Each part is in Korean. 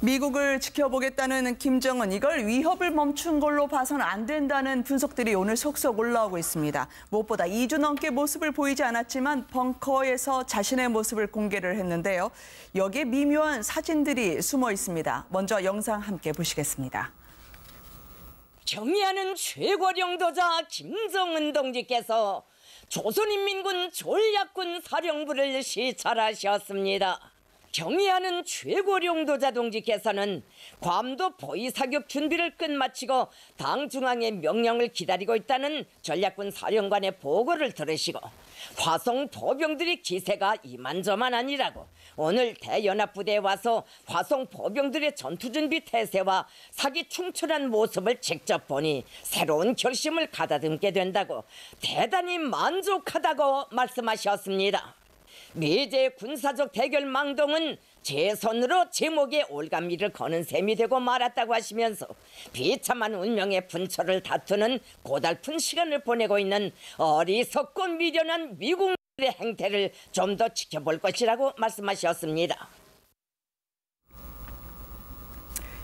미국을 지켜보겠다는 김정은, 이걸 위협을 멈춘 걸로 봐서는 안 된다는 분석들이 오늘 속속 올라오고 있습니다. 무엇보다 2주 넘게 모습을 보이지 않았지만 벙커에서 자신의 모습을 공개를 했는데요. 여기에 미묘한 사진들이 숨어 있습니다. 먼저 영상 함께 보시겠습니다. 경의하는 최고령도자 김정은 동지께서 조선인민군 전략군 사령부를 시찰하셨습니다. 경의하는 최고령도자 동지께서는 괌도 포위사격 준비를 끝마치고 당 중앙의 명령을 기다리고 있다는 전략군 사령관의 보고를 들으시고 화성 포병들의 기세가 이만저만 아니라고 오늘 대연합부대에 와서 화성 포병들의 전투준비 태세와 사기 충출한 모습을 직접 보니 새로운 결심을 가다듬게 된다고 대단히 만족하다고 말씀하셨습니다. 미제 군사적 대결 망동은 제 손으로 제목에 올가미를 거는 셈이 되고 말았다고 하시면서 비참한 운명의 분초를 다투는 고달픈 시간을 보내고 있는 어리석고 미련한 미국의 행태를 좀 더 지켜볼 것이라고 말씀하셨습니다.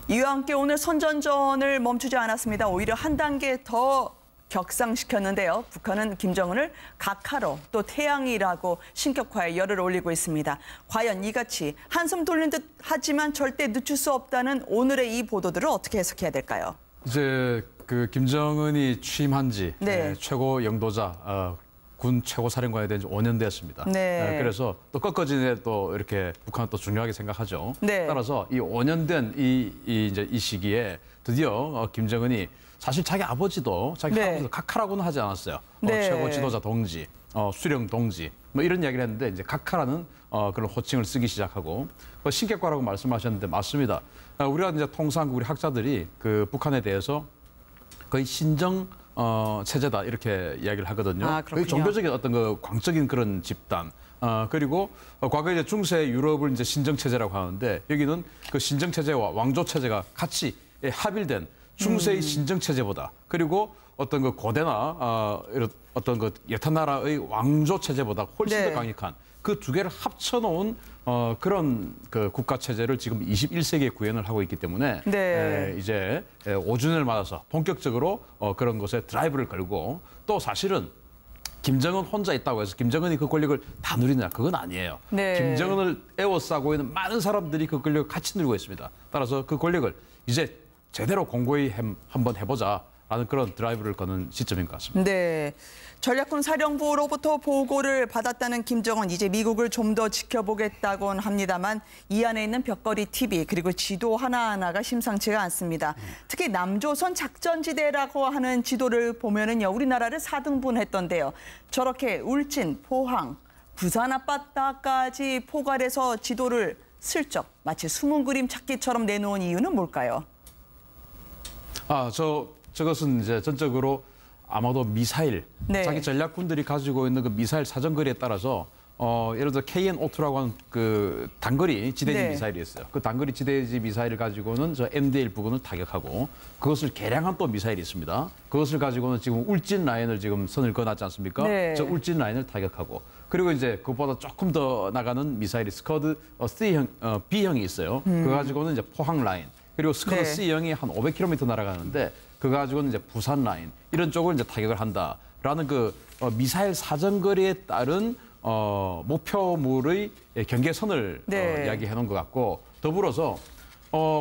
이와 함께 오늘 선전전을 멈추지 않았습니다. 오히려 한 단계 더 격상시켰는데요. 북한은 김정은을 각하로 또 태양이라고 신격화에 열을 올리고 있습니다. 과연 이같이 한숨 돌린 듯 하지만 절대 늦출 수 없다는 오늘의 이 보도들을 어떻게 해석해야 될까요? 이제 그 김정은이 취임한 지 최고 영도자 군 최고 사령관이 된 지 5년 됐습니다. 그래서 또 꺾어지네 또 이렇게 북한은 또 중요하게 생각하죠. 따라서 이 5년 된 이 시기에 드디어 김정은이 사실 자기 아버지도 각하라고는 하지 않았어요. 최고 지도자 동지, 수령 동지 뭐 이런 이야기를 했는데 이제 각하라는 그런 호칭을 쓰기 시작하고 신격화라고 말씀하셨는데 맞습니다. 우리가 이제 통상 우리 학자들이 그 북한에 대해서 거의 신정 체제다 이렇게 이야기를 하거든요. 거의 종교적인 어떤 그 광적인 그런 집단. 그리고 과거에 이제 중세 유럽을 이제 신정 체제라고 하는데 여기는 그 신정 체제와 왕조 체제가 같이 합일된 중세의 신정 체제보다 그리고 어떤 그 고대나 어떤 그 여타 나라의 왕조 체제보다 훨씬 더 강력한 그 두 개를 합쳐놓은 그런 그 국가 체제를 지금 21세기에 구현을 하고 있기 때문에 이제 5주년을 맞아서 본격적으로 그런 것에 드라이브를 걸고 또 사실은 김정은 혼자 있다고 해서 김정은이 그 권력을 다 누리느냐 그건 아니에요. 김정은을 에워싸고 있는 많은 사람들이 그 권력을 같이 누리고 있습니다. 따라서 그 권력을 이제 제대로 공고히 한번 해보자라는 그런 드라이브를 거는 시점인 것 같습니다. 전략군 사령부로부터 보고를 받았다는 김정은, 이제 미국을 좀 더 지켜보겠다곤 합니다만 이 안에 있는 벽걸이 TV 그리고 지도 하나하나가 심상치가 않습니다. 특히 남조선 작전지대라고 하는 지도를 보면은요, 우리나라를 4등분했던데요. 저렇게 울진, 포항, 부산 앞바다까지 포괄해서 지도를 슬쩍 마치 숨은 그림 찾기처럼 내놓은 이유는 뭘까요? 저것은 이제 전적으로 아마도 미사일, 자기 전략군들이 가지고 있는 그 미사일 사정거리에 따라서 예를 들어 KN-52라고 하는 그 단거리 지대지 미사일이 있어요. 그 단거리 지대지 미사일을 가지고는 저 MDL 부근을 타격하고 그것을 개량한 또 미사일이 있습니다. 그것을 가지고는 지금 울진 라인을 지금 선을 그어놨지 않습니까? 저 울진 라인을 타격하고 그리고 이제 그것보다 조금 더 나가는 미사일이 스커드 B형이 있어요. 그거 가지고는 이제 포항 라인. 그리고 스커드 C형이 한 500km 날아가는데 그거 가지고는 이제 부산 라인 이런 쪽을 이제 타격을 한다라는 그 미사일 사정거리에 따른 목표물의 경계선을 이야기해 놓은 것 같고 더불어서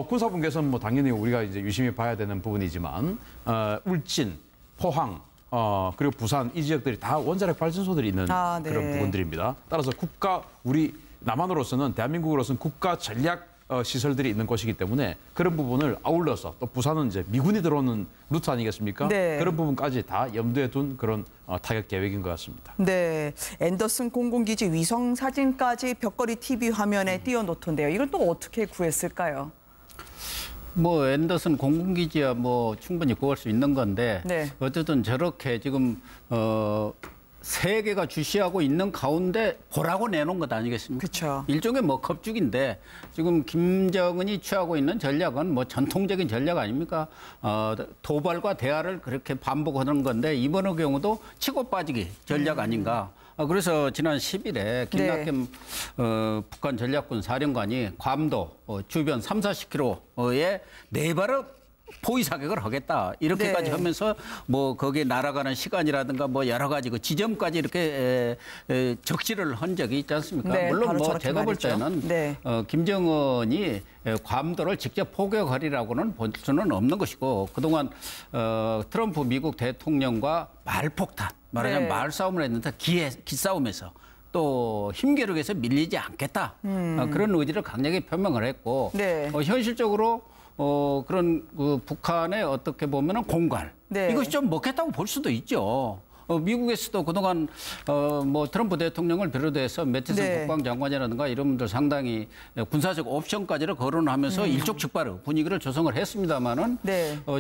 군사분 개선 뭐 당연히 우리가 이제 유심히 봐야 되는 부분이지만 울진, 포항 그리고 부산 이 지역들이 다 원자력 발전소들이 있는 그런 부분들입니다. 따라서 우리 남한으로서는 대한민국으로서는 국가 전략 시설들이 있는 곳이기 때문에 그런 부분을 아울러서 또 부산은 이제 미군이 들어오는 루트 아니겠습니까? 그런 부분까지 다 염두에 둔 그런 타격 계획인 것 같습니다. 앤더슨 공군기지 위성 사진까지 벽걸이 TV 화면에 띄워놓던데요. 이건 또 어떻게 구했을까요? 뭐 앤더슨 공군기지야 뭐 충분히 구할 수 있는 건데 어쨌든 저렇게 지금 세계가 주시하고 있는 가운데 보라고 내놓은 것 아니겠습니까? 일종의 뭐 겁죽인데 지금 김정은이 취하고 있는 전략은 뭐 전통적인 전략 아닙니까? 도발과 대화를 그렇게 반복하는 건데 이번의 경우도 치고 빠지기 전략 아닌가? 그래서 지난 10일에 김낙현 북한 전략군 사령관이 괌도 주변 3, 40km에 4발의 포위 사격을 하겠다 이렇게까지 하면서 뭐 거기에 날아가는 시간이라든가 뭐 여러 가지 그 지점까지 이렇게 적시를 한 적이 있지 않습니까? 물론 뭐 제가 볼 때는 김정은이 괌도를 직접 포격하리라고는 볼 수는 없는 것이고 그동안 트럼프 미국 대통령과 말폭탄 말하자면 말싸움을 했는데 기싸움에서 또 힘겨루기에서 밀리지 않겠다 그런 의지를 강하게 표명을 했고 현실적으로 그런 그 북한의 어떻게 보면은 공갈 이것이 좀 먹혔다고 볼 수도 있죠. 미국에서도 그동안 뭐 트럼프 대통령을 비롯해서 매티슨 국방장관이라든가 이런 분들 상당히 군사적 옵션까지를 거론하면서 일촉즉발의 분위기를 조성을 했습니다마는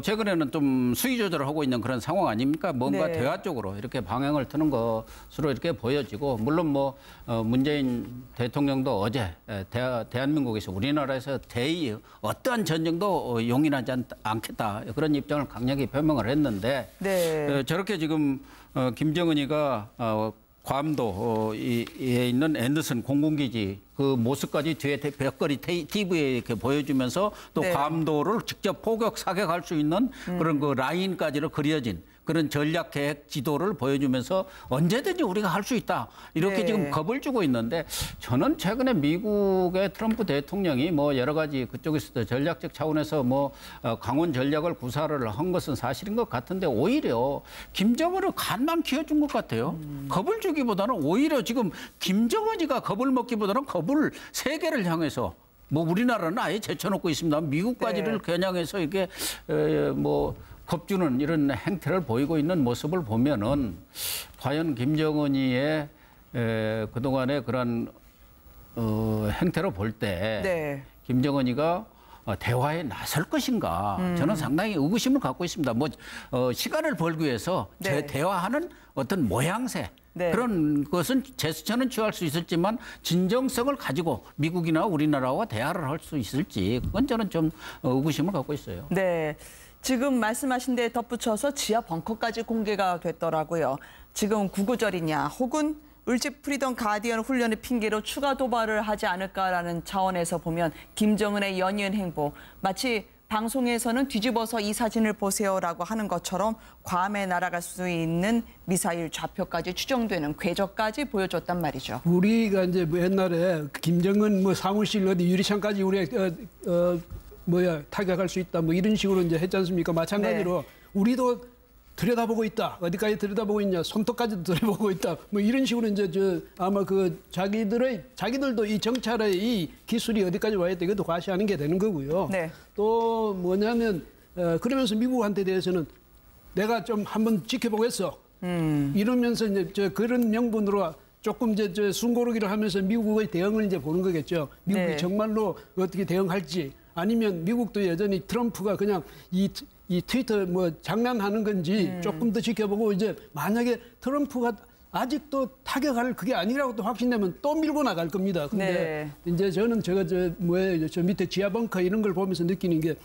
최근에는 좀 수위 조절을 하고 있는 그런 상황 아닙니까? 뭔가 대화 쪽으로 이렇게 방향을 트는 것으로 이렇게 보여지고 물론 뭐 문재인 대통령도 어제 대한민국에서 우리나라에서 대의 어떠한 전쟁도 용인하지 않겠다 그런 입장을 강하게 표명을 했는데 저렇게 지금 김정은이가 괌도에 있는 앤더슨 공군기지 그 모습까지 뒤에 벽걸이 TV에 이렇게 보여주면서 또 괌도를 직접 포격 사격할 수 있는 그런 그 라인까지로 그려진 그런 전략 계획 지도를 보여주면서 언제든지 우리가 할 수 있다. 이렇게 지금 겁을 주고 있는데 저는 최근에 미국의 트럼프 대통령이 뭐 여러 가지 그쪽에서도 전략적 차원에서 뭐 강원 전략을 구사를 한 것은 사실인 것 같은데 오히려 김정은을 간만 키워준 것 같아요. 겁을 주기보다는 오히려 지금 김정은이가 겁을 먹기보다는 겁을 세계를 향해서 뭐 우리나라는 아예 제쳐놓고 있습니다. 미국까지를 겨냥해서 이게 뭐 겁주는 이런 행태를 보이고 있는 모습을 보면은 과연 김정은이의 그동안의 그런 행태로 볼 때 김정은이가 대화에 나설 것인가 저는 상당히 의구심을 갖고 있습니다. 뭐 시간을 벌기 위해서 대화하는 어떤 모양새 그런 것은 제스처는 취할 수 있을지만 진정성을 가지고 미국이나 우리나라와 대화를 할 수 있을지 그건 저는 좀 의구심을 갖고 있어요. 지금 말씀하신 데 덧붙여서 지하 벙커까지 공개가 됐더라고요. 지금 구구절이냐 혹은 을집 프리덤 가디언 훈련의 핑계로 추가 도발을 하지 않을까라는 차원에서 보면 김정은의 연이은 행보 마치 방송에서는 뒤집어서 이 사진을 보세요라고 하는 것처럼 괌에 날아갈 수 있는 미사일 좌표까지 추정되는 궤적까지 보여줬단 말이죠. 우리가 이제 뭐 옛날에 김정은 뭐 사무실 어디 유리창까지 우리 타격할 수 있다 뭐 이런 식으로 이제 했지 않습니까? 마찬가지로 우리도 들여다보고 있다. 어디까지 들여다보고 있냐? 손톱까지도 들여다보고 있다. 뭐 이런 식으로 이제 아마 그 자기들도 이 정찰의 이 기술이 어디까지 와야 돼 이것도 과시하는 게 되는 거고요. 또 뭐냐면 그러면서 미국한테 대해서는 내가 좀 한번 지켜보겠어. 이러면서 이제 그런 명분으로 조금 이제 숨고르기를 하면서 미국의 대응을 이제 보는 거겠죠. 미국이 정말로 어떻게 대응할지. 아니면 미국도 여전히 트럼프가 그냥 이 트위터 뭐 장난하는 건지 조금 더 지켜보고 이제 만약에 트럼프가 아직도 타격할 그게 아니라고 또 확신되면 또 밀고 나갈 겁니다. 근데 이제 저는 제가 저 밑에 지하 벙커 이런 걸 보면서 느끼는 게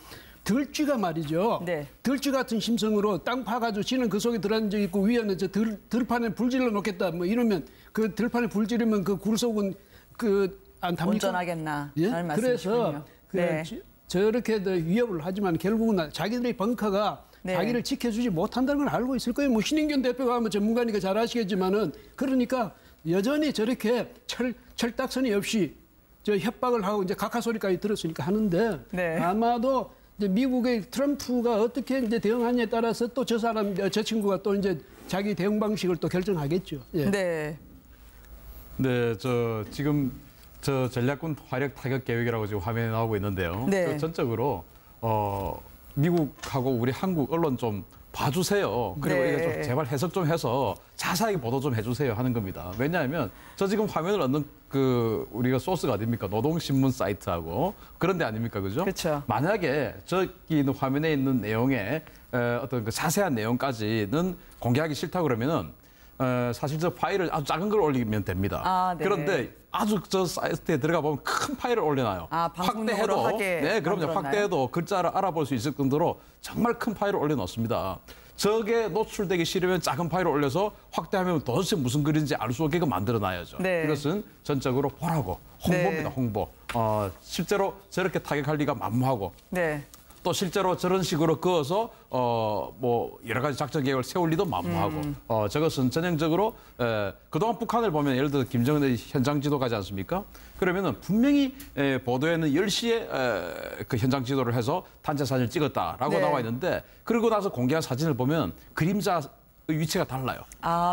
들쥐가 말이죠. 들쥐 같은 심성으로 땅 파가지고 지는 그 속에 들어앉아 있고 위에는 저 들판에 불 질러 놓겠다 뭐 이러면 그 들판에 불 지르면 그 굴속은 안 탑니까? 온전하겠나? 그래서 저렇게 위협을 하지만 결국은 자기들의 벙커가 자기를 지켜주지 못한다는 걸 알고 있을 거예요. 뭐 신인균 대표가 뭐 전문가니까 잘 아시겠지만은 그러니까 여전히 저렇게 철딱선이 없이 저 협박을 하고 이제 각하 소리까지 들었으니까 하는데 아마도 이제 미국의 트럼프가 어떻게 이제 대응하냐에 따라서 또 저 친구가 또 이제 자기 대응 방식을 또 결정하겠죠. 지금 저 전략군 화력 타격 계획이라고 지금 화면에 나오고 있는데요. 전적으로 미국하고 우리 한국 언론 좀 봐주세요. 그리고 이게 좀 제발 해석 좀 해서 자세하게 보도 좀 해주세요 하는 겁니다. 왜냐하면 저 지금 화면을 얻는 우리가 소스가 어딥니까? 노동신문 사이트하고 그런 데 아닙니까? 그죠? 만약에 저기 있는 화면에 있는 내용에 어떤 그 자세한 내용까지는 공개하기 싫다 그러면은 사실 저 파일을 아주 작은 걸 올리면 됩니다. 그런데 아주 저 사이트에 들어가 보면 큰 파일을 올려놔요. 확대해도 그럼요. 확대해도 글자를 알아볼 수 있을 정도로 정말 큰 파일을 올려놓습니다. 적에 노출되기 싫으면 작은 파일을 올려서 확대하면 도대체 무슨 글인지 알 수 없게끔 만들어놔야죠. 네. 이것은 전적으로 보라고 홍보입니다. 네. 홍보. 실제로 저렇게 타격할 리가 만무하고 네. 또 실제로 저런 식으로 그어서 뭐 여러 가지 작전 계획을 세울 리도 만무하고 저것은 전형적으로 그동안 북한을 보면 예를 들어 김정은의 현장 지도 가지 않습니까? 그러면은 분명히 보도에는 10시에 그 현장 지도를 해서 단체 사진을 찍었다라고 네. 나와 있는데 그러고 나서 공개한 사진을 보면 그림자 위치가 달라요.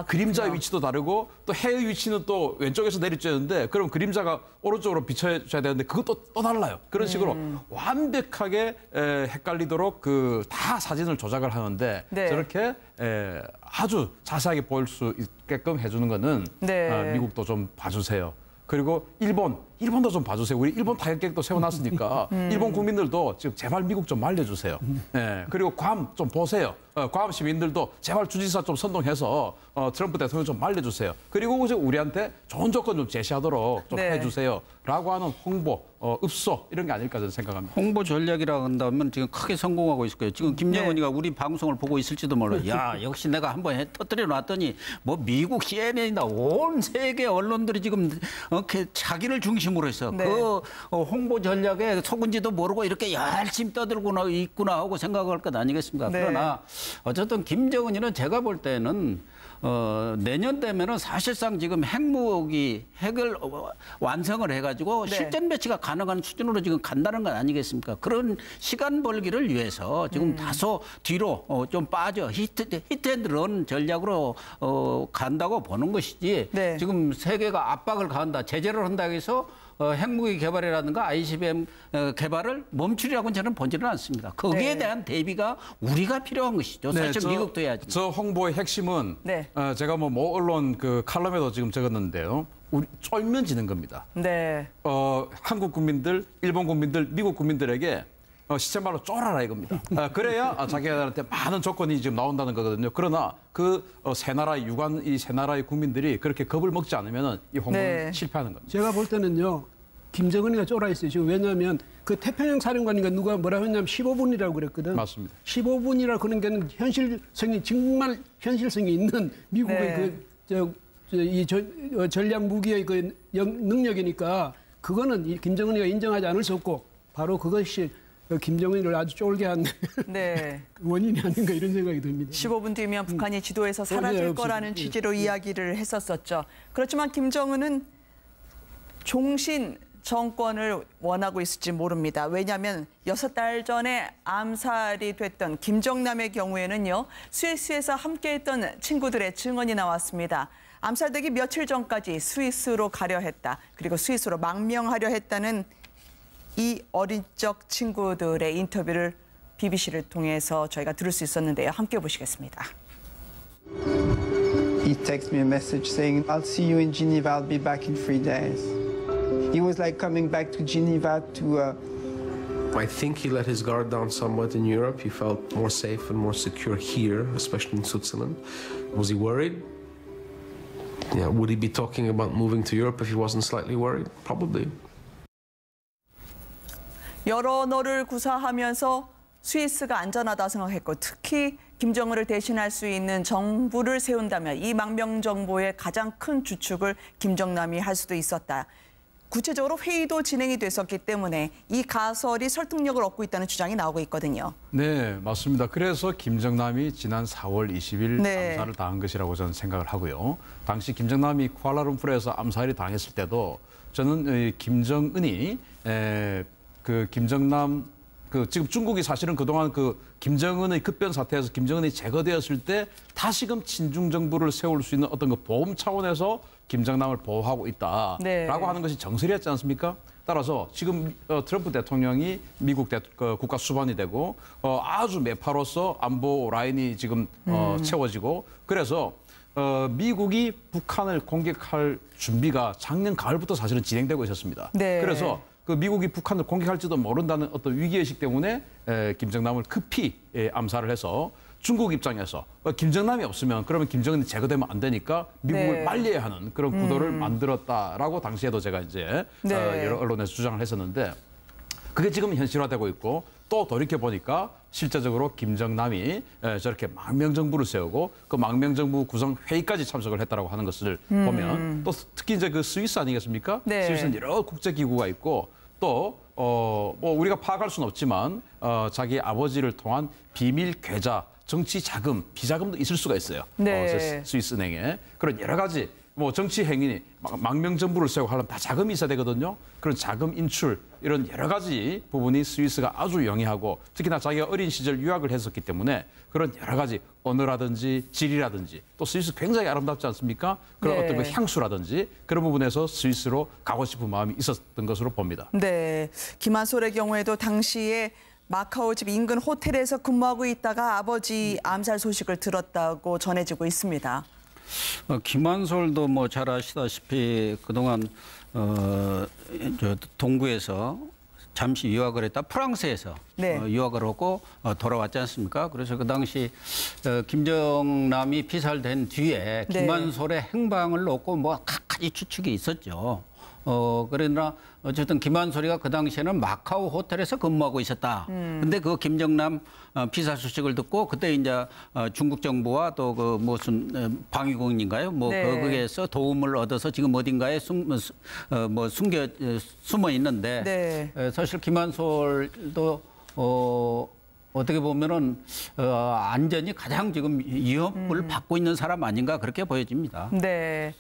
그림자의 위치도 다르고 또 해의 위치는 또 왼쪽에서 내리쬐는데 그럼 그림자가 오른쪽으로 비춰줘야 되는데 그것도 또 달라요. 그런 식으로 완벽하게 헷갈리도록 그 다 사진을 조작을 하는데 네. 저렇게 아주 자세하게 보일 수 있게끔 해주는 거는 네. 미국도 좀 봐주세요. 그리고 일본도 좀 봐주세요. 우리 일본 타격 계획도 세워놨으니까 일본 국민들도 지금 제발 미국 좀 말려주세요. 그리고 괌 좀 보세요. 괌 시민들도 제발 주지사 좀 선동해서 트럼프 대통령 좀 말려주세요. 그리고 우리한테 좋은 조건 좀 제시하도록 좀 네. 해주세요. 라고 하는 홍보, 읍소 이런 게 아닐까 저는 생각합니다. 홍보 전략이라고 한다면 지금 크게 성공하고 있을 거예요. 지금 김정은이가 우리 방송을 보고 있을지도 몰라요. 야, 역시 내가 한번 터뜨려 놨더니 뭐 미국 CNN이나 온 세계 언론들이 지금 이렇게 자기를 중심으로 해서 네. 그 홍보 전략에 속은지도 모르고 이렇게 열심히 떠들고 있구나 하고 생각할 것 아니겠습니까? 네. 그러나 어쨌든 김정은이는 제가 볼 때는 내년 되면은 사실상 지금 핵을 완성을 해가지고 네. 실전 배치가 가능한 수준으로 지금 간다는 건 아니겠습니까? 그런 시간 벌기를 위해서 지금 다소 뒤로 좀 빠져 히트앤런 전략으로 간다고 보는 것이지. 네. 지금 세계가 압박을 가한다, 제재를 한다고 해서 핵무기 개발이라든가 ICBM 개발을 멈추리라고는 저는 보지는 않습니다. 거기에 네. 대한 대비가 우리가 필요한 것이죠. 사실 미국도 해야지. 저 홍보의 핵심은 네. 제가 모 언론 그 칼럼에도 지금 적었는데요. 우리 쫄면 지는 겁니다. 네. 한국 국민들, 일본 국민들, 미국 국민들에게 시체말로 쫄아라 이겁니다. 그래야 자기들한테 많은 조건이 지금 나온다는 거거든요. 그러나 그 세 나라의 이 세 나라의 국민들이 그렇게 겁을 먹지 않으면 이 홍보는 네. 실패하는 겁니다. 제가 볼 때는요. 김정은이가 쫄아 있어요. 지금 왜냐하면 그 태평양 사령관인가 누가 뭐라고 했냐면 15분이라고 그랬거든. 맞습니다. 15분이라고 그런 게 현실성이 정말 현실성이 있는 미국의 네. 전략 무기의 그 능력이니까 그거는 이 김정은이가 인정하지 않을 수 없고 바로 그것이 김정은이를 아주 쫄게 한 네. 원인이 아닌가 이런 생각이 듭니다. 15분 뒤면 북한이 지도에서 사라질 거라는 취지로 이야기를 했었었죠. 그렇지만 김정은은 종신 정권을 원하고 있을지 모릅니다. 왜냐하면 6달 전에 암살이 됐던 김정남의 경우에는요. 스위스에서 함께했던 친구들의 증언이 나왔습니다. 암살되기 며칠 전까지 스위스로 가려 했다. 그리고 스위스로 망명하려 했다는 이 어린 적 친구들의 인터뷰를 BBC를 통해서 저희가 들을 수 있었는데요. 함께 보시겠습니다. He texted me a message saying, I'll see you in Geneva, I'll be back in 3 days. He was like coming back to Geneva to... I think he let his guard down somewhat in Europe. He felt more safe and more secure here, especially in Switzerland. Was he worried? Yeah, would he be talking about moving to Europe if he wasn't slightly worried? Probably. 여러 언어를 구사하면서 스위스가 안전하다 생각했고 특히 김정은을 대신할 수 있는 정부를 세운다면 이 망명 정보의 가장 큰 주축을 김정남이 할 수도 있었다. 구체적으로 회의도 진행이 됐었기 때문에 이 가설이 설득력을 얻고 있다는 주장이 나오고 있거든요. 네, 맞습니다. 그래서 김정남이 지난 4월 20일 네. 암살을 당한 것이라고 저는 생각을 하고요. 당시 김정남이 쿠알라룸푸르에서 암살이 당했을 때도 저는 김정은이 그 김정남 지금 중국이 사실은 그동안 그 김정은의 급변 사태에서 김정은이 제거되었을 때 다시금 친중 정부를 세울 수 있는 어떤 그 보험 차원에서 김정남을 보호하고 있다라고 네. 하는 것이 정설이었지 않습니까? 따라서 지금 트럼프 대통령이 미국 국가 수반이 되고 아주 매파로서 안보 라인이 지금 채워지고 그래서 미국이 북한을 공격할 준비가 작년 가을부터 사실은 진행되고 있었습니다. 네. 그래서 그 미국이 북한을 공격할지도 모른다는 어떤 위기의식 때문에 김정남을 급히 암살을 해서 중국 입장에서 김정남이 없으면 그러면 김정은이 제거되면 안 되니까 미국을 네. 말려야 하는 그런 구도를 만들었다라고 당시에도 제가 이제 네. 여러 언론에서 주장을 했었는데 그게 지금 현실화되고 있고 또 돌이켜 보니까 실제적으로 김정남이 저렇게 망명정부를 세우고 그 망명정부 구성 회의까지 참석을 했다라고 하는 것을 보면 또 특히 이제 그 스위스 아니겠습니까? 네. 스위스는 여러 국제기구가 있고 또 뭐 우리가 파악할 수는 없지만 자기 아버지를 통한 비밀 계좌, 정치 자금, 비자금도 있을 수가 있어요. 네. 스위스 은행에 그런 여러 가지 뭐 정치 행위, 망명정부를 세우고 하려면 다 자금이 있어야 되거든요. 그런 자금 인출 이런 여러 가지 부분이 스위스가 아주 영위하고 특히나 자기가 어린 시절 유학을 했었기 때문에 그런 여러 가지 언어라든지 지리라든지 또 스위스 굉장히 아름답지 않습니까? 그런 네. 어떤 그 향수라든지 그런 부분에서 스위스로 가고 싶은 마음이 있었던 것으로 봅니다. 네, 김한솔의 경우에도 당시에 마카오 집 인근 호텔에서 근무하고 있다가 아버지 암살 소식을 들었다고 전해지고 있습니다. 김한솔도 뭐 잘 아시다시피 그동안 저 동구에서 잠시 유학을 했다 프랑스에서 네. 유학을 하고 돌아왔지 않습니까? 그래서 그 당시 김정남이 피살된 뒤에 네. 김한솔의 행방을 놓고 뭐 각가지 추측이 있었죠. 그러나 어쨌든 김한솔이가 그 당시에는 마카오 호텔에서 근무하고 있었다. 근데 그 김정남 피살 소식을 듣고 그때 이제 중국 정부와 또 그 무슨 방위공인가요? 뭐 네. 거기에서 도움을 얻어서 지금 어딘가에 숨어 있는데 네. 사실 김한솔도 어떻게 보면은 안전이 가장 지금 위협을 받고 있는 사람 아닌가 그렇게 보여집니다. 네,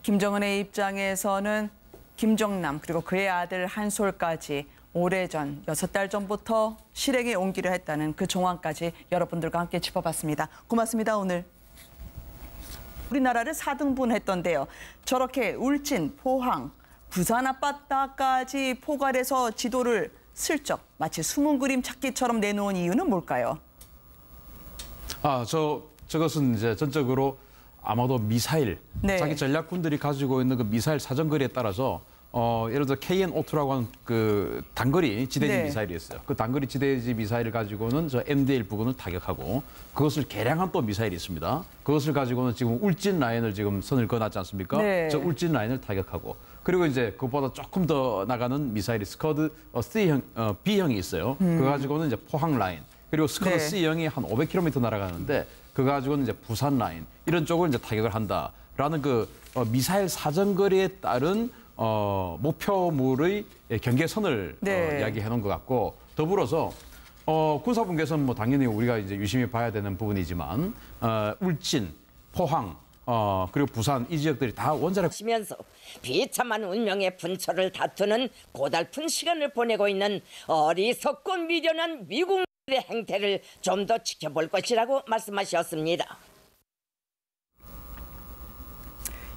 김정은의 입장에서는 김정남 그리고 그의 아들 한솔까지 오래전 6달 전부터 실행에 옮기려 했다는 그 정황까지 여러분들과 함께 짚어봤습니다. 고맙습니다. 오늘 우리나라를 4등분했던데요. 저렇게 울진, 포항, 부산 앞바다까지 포괄해서 지도를 슬쩍 마치 숨은 그림 찾기처럼 내놓은 이유는 뭘까요? 저것은 이제 전적으로 아마도 미사일, 네. 자기 전략군들이 가지고 있는 그 미사일 사정거리에 따라서 예를 들어 KN-5투라고 하는 그 단거리 지대지 네. 미사일이 있어요. 그 단거리 지대지 미사일을 가지고는 저 MDL 부근을 타격하고 그것을 개량한 또 미사일이 있습니다. 그것을 가지고는 지금 울진 라인을 지금 선을 그어놨지 않습니까? 네. 저 울진 라인을 타격하고 그리고 이제 그것보다 조금 더 나가는 미사일이 스커드 B형이 있어요. 그거 가지고는 이제 포항 라인 그리고 스커드 네. C형이 한 500km 날아가는데 그거 가지고는 이제 부산 라인 이런 쪽을 이제 타격을 한다라는 그 미사일 사정거리에 따른 목표물의 경계선을 네. 이야기해 놓은 것 같고 더불어서 군사분 계선 뭐 당연히 우리가 이제 유심히 봐야 되는 부분이지만 울진, 포항 그리고 부산 이 지역들이 다 원자력 시면서 비참한 운명의 분초를 다투는 고달픈 시간을 보내고 있는 어리석고 미련한 미국의 행태를 좀 더 지켜볼 것이라고 말씀하셨습니다.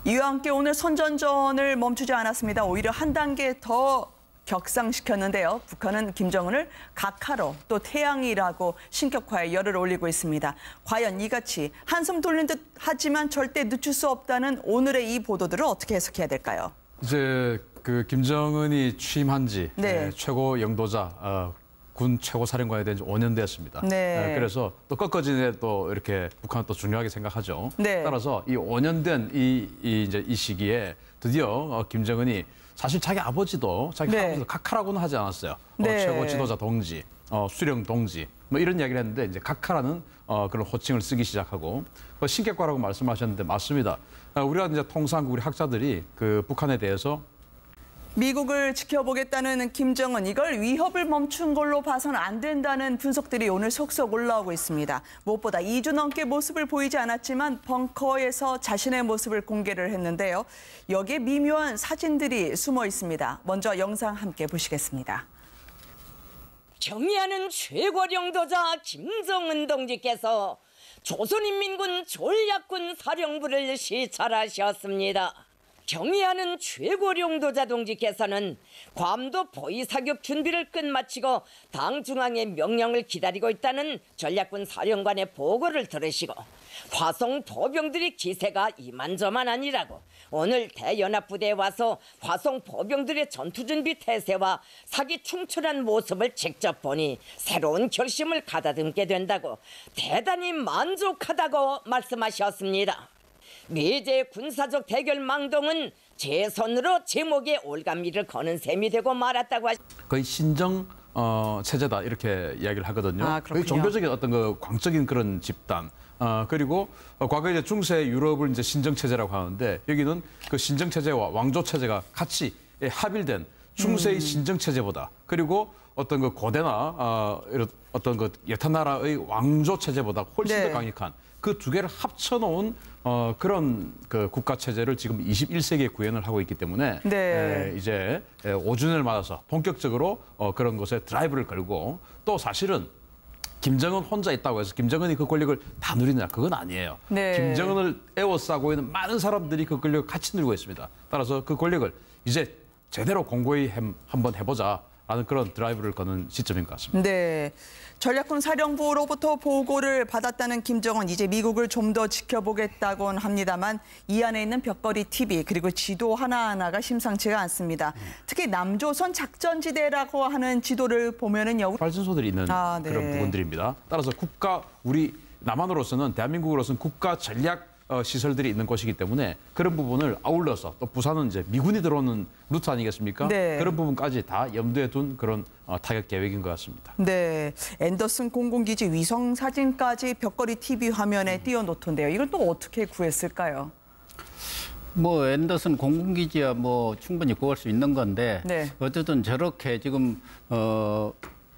이와 함께 오늘 선전전을 멈추지 않았습니다. 오히려 한 단계 더 격상시켰는데요. 북한은 김정은을 각하로 또 태양이라고 신격화에 열을 올리고 있습니다. 과연 이같이 한숨 돌린 듯 하지만 절대 늦출 수 없다는 오늘의 이 보도들을 어떻게 해석해야 될까요? 이제 그 김정은이 취임한 지 네. 최고 영도자 군 최고사령관이 된 지 5년 되었습니다. 네. 그래서 또 꺾어지네 또 이렇게 북한은 또 중요하게 생각하죠. 네. 따라서 이 5년 된 이 시기에 드디어 김정은이 사실 자기 아버지도 자기 네. 아버지도 각하라고는 하지 않았어요. 네. 최고 지도자 동지, 수령 동지 뭐 이런 이야기를 했는데 이제 각하라는 그런 호칭을 쓰기 시작하고 신격화라고 말씀하셨는데 맞습니다. 우리가 이제 통상 우리 학자들이 그 북한에 대해서 미국을 지켜보겠다는 김정은 이걸 위협을 멈춘 걸로 봐서는 안 된다는 분석들이 오늘 속속 올라오고 있습니다. 무엇보다 2주 넘게 모습을 보이지 않았지만 벙커에서 자신의 모습을 공개를 했는데요. 여기에 미묘한 사진들이 숨어 있습니다. 먼저 영상 함께 보시겠습니다. 경의하는 최고령도자 김정은 동지께서 조선인민군 전략군 사령부를 시찰하셨습니다. 경의하는 최고령도자 동지께서는 괌도 포위 사격 준비를 끝마치고 당 중앙의 명령을 기다리고 있다는 전략군 사령관의 보고를 들으시고 화성 포병들의 기세가 이만저만 아니라고 오늘 대연합부대에 와서 화성 포병들의 전투준비 태세와 사기 충출한 모습을 직접 보니 새로운 결심을 가다듬게 된다고 대단히 만족하다고 말씀하셨습니다. 미제 군사적 대결 망동은 제 손으로 제목에 올가미를 거는 셈이 되고 말았다고 거의 신정 체제다 이렇게 이야기를 하거든요. 그렇군요. 종교적인 어떤 그 광적인 그런 집단. 그리고 과거에 이제 중세 유럽을 이제 신정 체제라고 하는데 여기는 그 신정 체제와 왕조 체제가 같이 합일된 중세의 신정 체제보다 그리고 어떤 그 고대나 이런 어떤 그 여타 나라의 왕조 체제보다 훨씬 더 강력한 그 두 개를 합쳐놓은 그런 그 국가 체제를 지금 21세기에 구현을 하고 있기 때문에 이제 5주년을 맞아서 본격적으로 그런 것에 드라이브를 걸고 또 사실은 김정은 혼자 있다고 해서 김정은이 그 권력을 다 누리느냐 그건 아니에요. 김정은을 에워싸고 있는 많은 사람들이 그 권력을 같이 누리고 있습니다. 따라서 그 권력을 이제 제대로 공고히 한번 해보자라는 그런 드라이브를 거는 시점인 것 같습니다. 네. 전략군 사령부로부터 보고를 받았다는 김정은 이제 미국을 좀 더 지켜보겠다곤 합니다만 이 안에 있는 벽걸이 TV 그리고 지도 하나하나가 심상치가 않습니다. 특히 남조선 작전지대라고 하는 지도를 보면은요. 발전소들이 있는 그런 부분들입니다. 따라서 우리 남한으로서는 대한민국으로서는 국가 전략 시설들이 있는 곳이기 때문에 그런 부분을 아울러서 또 부산은 이제 미군이 들어오는 루트 아니겠습니까? 그런 부분까지 다 염두에 둔 그런 타격 계획인 것 같습니다. 네, 앤더슨 공군기지 위성 사진까지 벽걸이 TV 화면에 띄워놓던데요. 이걸 또 어떻게 구했을까요? 뭐 앤더슨 공군기지야 뭐 충분히 구할 수 있는 건데 어쨌든 저렇게 지금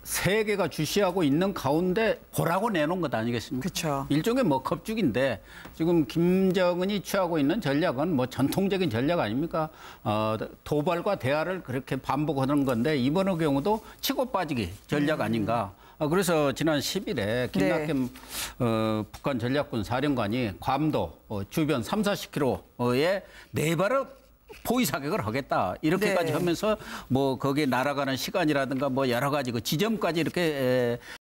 세계가 주시하고 있는 가운데 보라고 내놓은 것 아니겠습니까? 그렇죠. 일종의 뭐 겁죽인데 지금 김정은이 취하고 있는 전략은 뭐 전통적인 전략 아닙니까? 도발과 대화를 그렇게 반복하는 건데 이번의 경우도 치고 빠지기 전략 아닌가? 그래서 지난 10일에 김낙현 북한 전략군 사령관이 괌도 주변 3, 40km에 네발의 포위 사격을 하겠다 이렇게까지 하면서 뭐 거기에 날아가는 시간이라든가 뭐 여러 가지 그 지점까지 이렇게